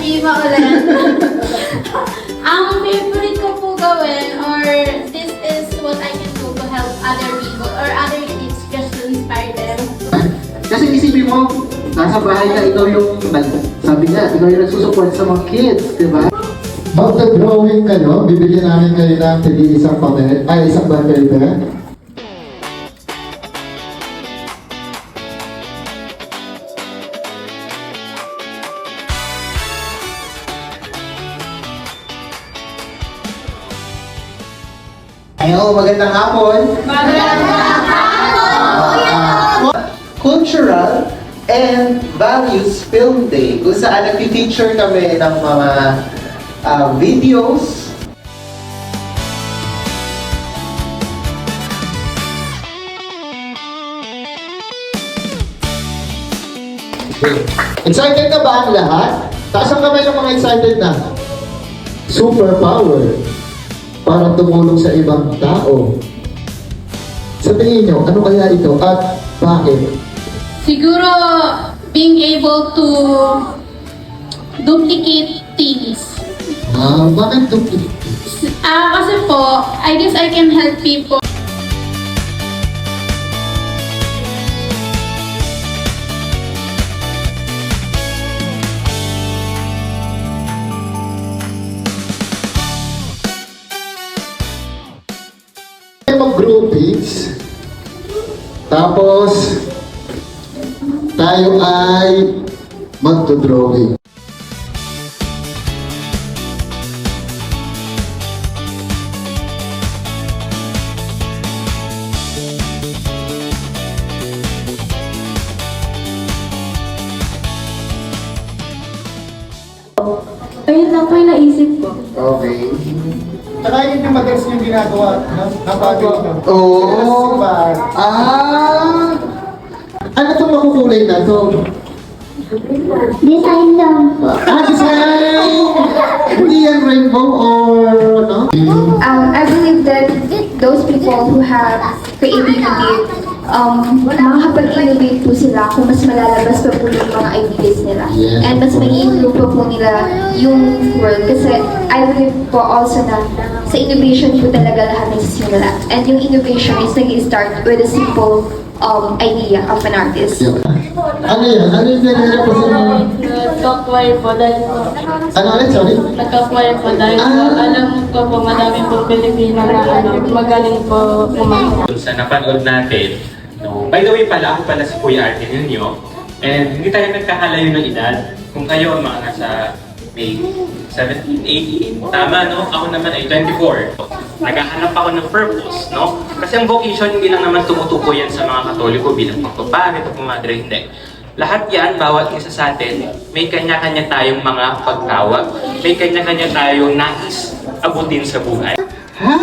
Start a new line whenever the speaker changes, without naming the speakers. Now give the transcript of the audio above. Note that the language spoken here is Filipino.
Viva ulit. Ang favorite ko po gawin, or this is what I can do to help other people or other kids just to inspire them.
Kasi isipin mo, nasa bahay ka, ikaw yung, sabi nga, ikaw yung nagsusupport sa mga kids, di ba?
Magta-drawing kayo, bibigyan namin kayo ng tigil isang papel, ay isang papel ba?
Hello, magandang hapon! Cultural and Values Film Day, kung saan nag-feature kami ng mga videos.
Excited na ba ang lahat? Taas ang kamay ng mga excited na. Superpower para tumulong sa ibang tao. Sa tingin nyo, ano kaya ito at bakit?
Siguro, being able to duplicate things.
Bakit duplicate?
Kasi po, I guess I can help people.
Mag-groupings, tapos tayo ay magto-drawing.
Ayun lang po yung naisip ko.
Okay.
Saka yun yung madalas yung ginagawa ng bagay nyo.
Oo. Ano itong makukulay na to?
Design lang po.
Design! Hindi yan rainbow or ano?
I believe that those people who have creativity, makakapag-innovate po sila kung mas malalabas pa po yung mga ideas nila.
Yes.
And mas mai-improve pa po nila yung world. Kasi I believe po also na sa innovation po talaga lahat nagsisimula. And yung innovation is nag-start with a simple idea of an artist.
Yeah. Ano yan? Ano yung nire-represent mo?
Nagka-acquire po dahil po.
Ano ulit? Sorry?
Nagka-acquire po dahil po. Alam ko po madami po Pilipino na magaling po kumanta.
Sa napanood natin, no, by the way pala, ako pala si Kuya Arte ninyo. And hindi tayo nagkakalayo ng edad. Kung kayo mga nasa may 17, 18, tama no? Ako naman ay 24. Naghahanap ako ng purpose, no? Kasi ang vocation hindi lang naman tumutukoy yan sa mga Katoliko bilang pagpapare, pagmamadre, hindi. Lahat yan, bawat isa sa atin, may kanya-kanya tayong mga pagtawag, may kanya-kanya tayong nais abutin sa buhay.
Ha?